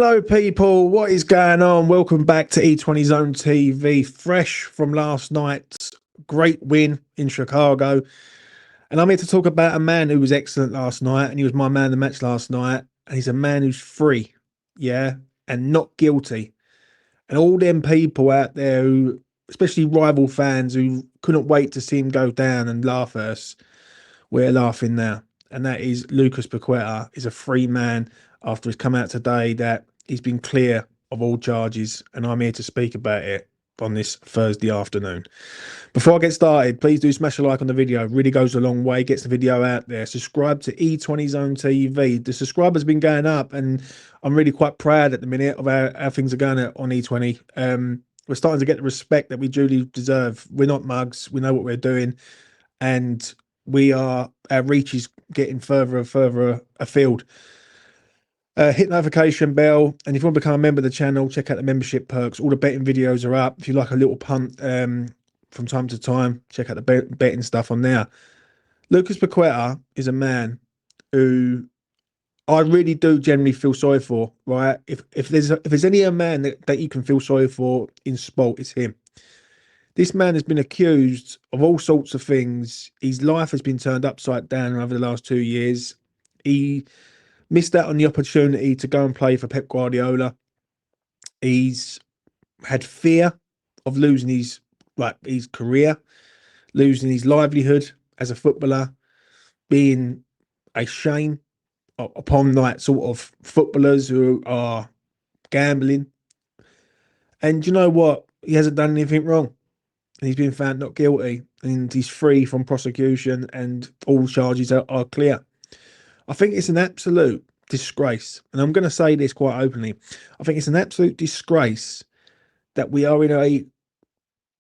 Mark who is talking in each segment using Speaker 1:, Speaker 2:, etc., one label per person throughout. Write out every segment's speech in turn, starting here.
Speaker 1: Hello, people. What is going on? Welcome back to E20 Zone TV. Fresh from last night's great win in Chicago. And I'm here to talk about a man who was excellent last night, and he was my man of the match last night. And he's a man who's free, yeah, and not guilty. And all them people out there who, especially rival fans, who couldn't wait to see him go down and laugh at us, we're laughing now. And that is Lucas Paqueta is a free man after he's come out today that he's been clear of all charges. And I'm here to speak about it on this Thursday afternoon. Before I get started, please do smash a like on the video. It really goes a long way, gets the video out there. Subscribe to E20 Zone TV. The subscribers have been going up, and I'm really quite proud at the minute of how things are going on E20. We're starting to get the respect that we duly deserve. We're not mugs. We know what we're doing. And our reach is getting further and further afield. Hit notification bell, and if you want to become a member of the channel, check out the membership perks. All the betting videos are up. If you like a little punt from time to time, check out the betting stuff on there. Lucas Paqueta is a man who I really do generally feel sorry for. Right? If there's any a man that you can feel sorry for in sport, it's him. This man has been accused of all sorts of things. His life has been turned upside down over the last 2 years. He missed out on the opportunity to go and play for Pep Guardiola. He's had fear of losing his career, losing his livelihood as a footballer, being a shame upon sort of footballers who are gambling. And you know what? He hasn't done anything wrong. And he's been found not guilty, and he's free from prosecution, and all charges are clear. I think it's an absolute disgrace, and I'm going to say this quite openly. I think it's an absolute disgrace that we are in a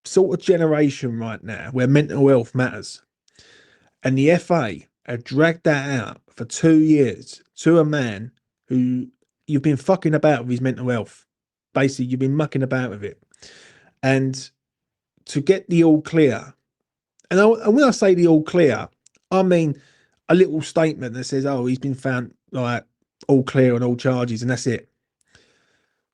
Speaker 1: sort of generation right now where mental health matters. And the FA have dragged that out for 2 years to a man who you've been fucking about with his mental health. Basically, you've been mucking about with it. And to get the all clear, and when I say the all clear, I mean a little statement that says, "Oh, he's been found like all clear on all charges," and that's it.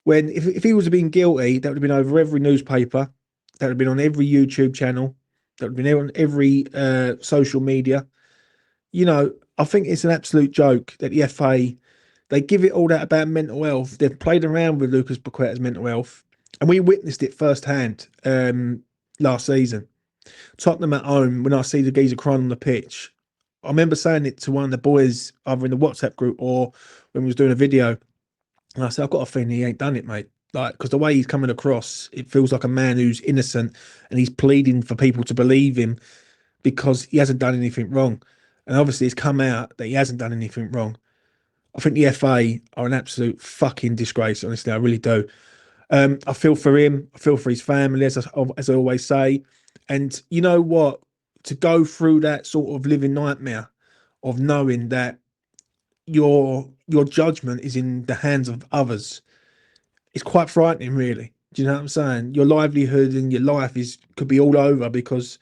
Speaker 1: When if he was been guilty, that would have been over every newspaper, that would have been on every YouTube channel, that would have been on every social media. You know, I think it's an absolute joke that the FA, they give it all that about mental health. They've played around with Lucas Paqueta's mental health, and we witnessed it firsthand. Last season, Tottenham at home, when I see the geezer crying on the pitch, I remember saying it to one of the boys, either in the WhatsApp group or when we was doing a video, and I said, I've got a feeling he ain't done it, mate. Like, because the way he's coming across, it feels like a man who's innocent, and he's pleading for people to believe him because he hasn't done anything wrong. And obviously it's come out that he hasn't done anything wrong. I think the FA are an absolute fucking disgrace, honestly, I really do. I feel for him. I feel for his family, as I always say. And you know what? To go through that sort of living nightmare of knowing that your judgment is in the hands of others, it's quite frightening, really. Do you know what I'm saying? Your livelihood and your life could be all over because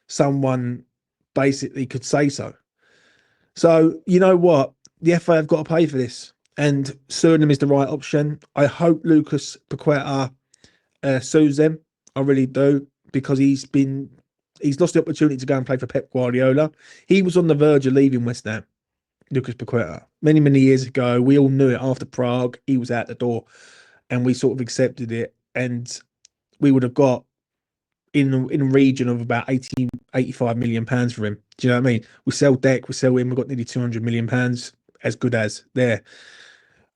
Speaker 1: someone basically could say so. So you know what? The FA have got to pay for this. And suing them is the right option. I hope Lucas Paqueta sues them. I really do, because he's lost the opportunity to go and play for Pep Guardiola. He was on the verge of leaving West Ham, Lucas Paqueta, many, many years ago. We all knew it after Prague. He was out the door, and we sort of accepted it. And we would have got in a region of about 85 million pounds for him. Do you know what I mean? We sell Deck, we sell him. We've got nearly 200 million pounds, as good as there.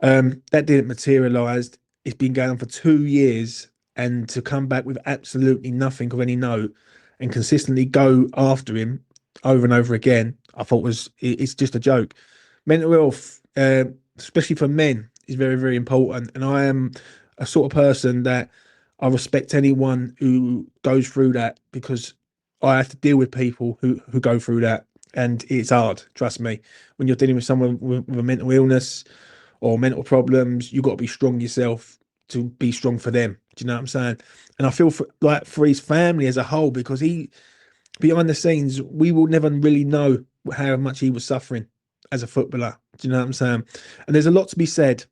Speaker 1: That didn't materialise. It's been going on for 2 years, and to come back with absolutely nothing of any note and consistently go after him over and over again, I thought it's just a joke. Mental health, especially for men, is very, very important. And I am a sort of person that I respect anyone who goes through that, because I have to deal with people who go through that, and it's hard. Trust me. When you're dealing with someone with a mental illness or mental problems, you've got to be strong yourself to be strong for them. Do you know what I'm saying? And I feel for his family as a whole, because behind the scenes, we will never really know how much he was suffering as a footballer. Do you know what I'm saying? And there's a lot to be said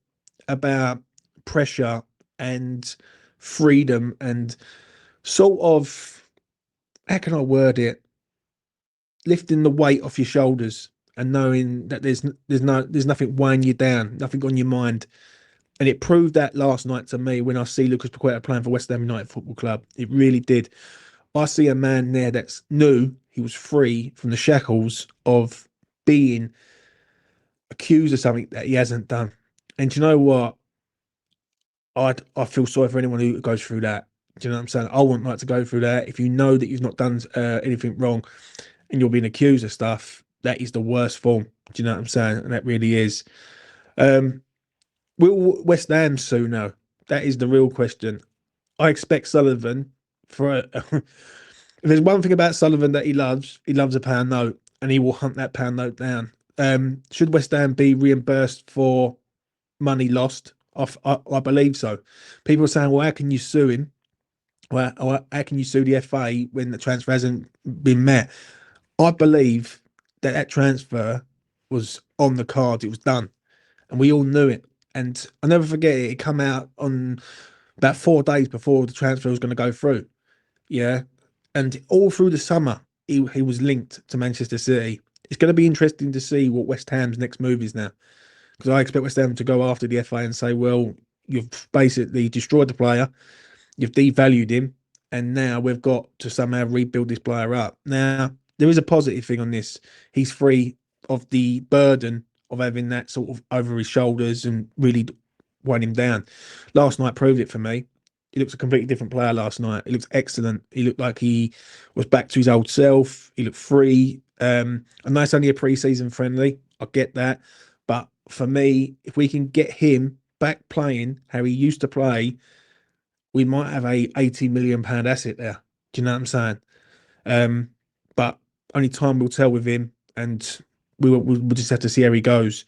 Speaker 1: about pressure and freedom and sort of, how can I word it? Lifting the weight off your shoulders and knowing that there's nothing weighing you down, nothing on your mind. And it proved that last night to me when I see Lucas Paqueta playing for West Ham United Football Club. It really did. I see a man there that's knew he was free from the shackles of being accused of something that he hasn't done. And do you know what? I feel sorry for anyone who goes through that. Do you know what I'm saying? I wouldn't like to go through that. If you know that you've not done anything wrong and you're being accused of stuff, that is the worst form. Do you know what I'm saying? And that really is. Um, will West Ham soon know? That is the real question. I expect Sullivan for if there's one thing about Sullivan that he loves a pound note and he will hunt that pound note down. Should West Ham be reimbursed for money lost? I believe so. People are saying, well, how can you sue him? Well, how can you sue the FA when the transfer hasn't been met? I believe that transfer was on the cards. It was done, and we all knew it. And I'll never forget it. It come out on about 4 days before the transfer was going to go through. Yeah, and all through the summer, he was linked to Manchester City. It's going to be interesting to see what West Ham's next move is now, because I expect West Ham to go after the FA and say, well, you've basically destroyed the player, you've devalued him, and now we've got to somehow rebuild this player up. Now, there is a positive thing on this. He's free of the burden of having that sort of over his shoulders and really weighing him down. Last night proved it for me. He looks a completely different player last night. He looks excellent. He looked like he was back to his old self. He looked free. I know it's only a pre-season friendly. I get that. But for me, if we can get him back playing how he used to play, we might have a £80 million asset there. Do you know what I'm saying? But only time will tell with him, and we'll just have to see how he goes.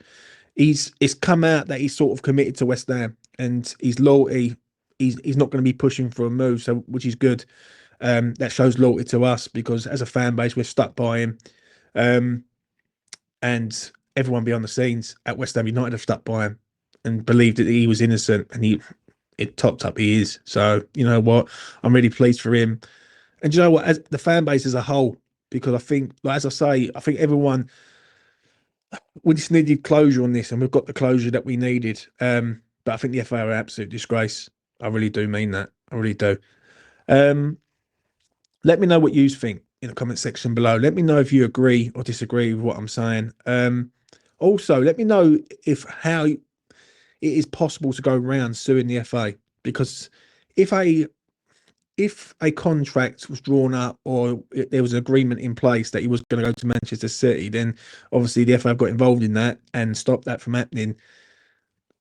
Speaker 1: It's come out that he's sort of committed to West Ham and his loyalty. He's not going to be pushing for a move, so which is good. That shows loyalty to us because as a fan base we're stuck by him, and everyone behind the scenes at West Ham United have stuck by him and believed that he was innocent, and it topped up he is. So you know what, I'm really pleased for him. And you know what, as the fan base as a whole, because I think, like, as I say, I think everyone, we just needed closure on this, and we've got the closure that we needed. But I think the FA are an absolute disgrace. I really do mean that. I really do. Um, Let me know what you think in the comment section below. Let me know if you agree or disagree with what I'm saying. Also, let me know if how it is possible to go around suing the FA, because if a if a contract was drawn up or there was an agreement in place that he was going to go to Manchester City, then obviously the FA have got involved in that and stopped that from happening.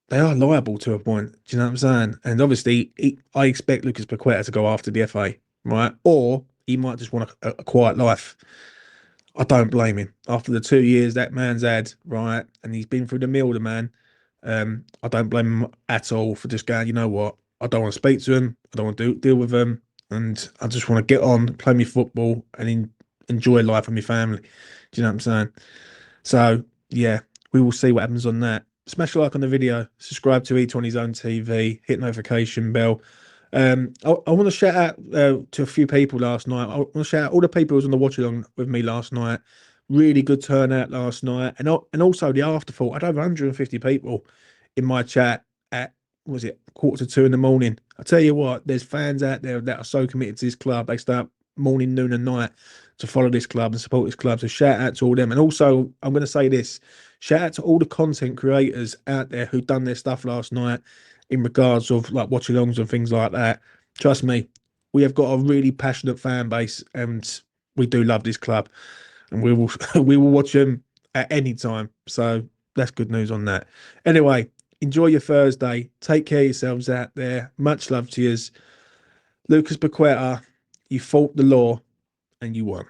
Speaker 1: They are liable to a point. Do you know what I'm saying? And obviously, I expect Lucas Paqueta to go after the FA, right? Or he might just want a quiet life. I don't blame him. After the 2 years that man's had, right, and he's been through the mill, the man. I don't blame him at all for just going, you know what? I don't want to speak to him. I don't want to deal with him. And I just want to get on, play my football, and enjoy life with my family. Do you know what I'm saying? So, yeah, we will see what happens on that. Smash a like on the video, subscribe to E20 Zone TV, hit notification bell. I want to shout out to a few people last night. I want to shout out all the people who was on the watch along with me last night. Really good turnout last night, and also the afterthought. I had over 150 people in my chat at, was it, 1:45 in the morning. I tell you what, there's fans out there that are so committed to this club. They start morning, noon, and night to follow this club and support this club. So shout out to all them. And also, I'm going to say this: shout out to all the content creators out there who done their stuff last night in regards of like watch alongs and things like that. Trust me, we have got a really passionate fan base, and we do love this club, and we will we will watch them at any time. So that's good news on that. Anyway, enjoy your Thursday. Take care of yourselves out there. Much love to yous. Lucas Paqueta, you fought the law and you won.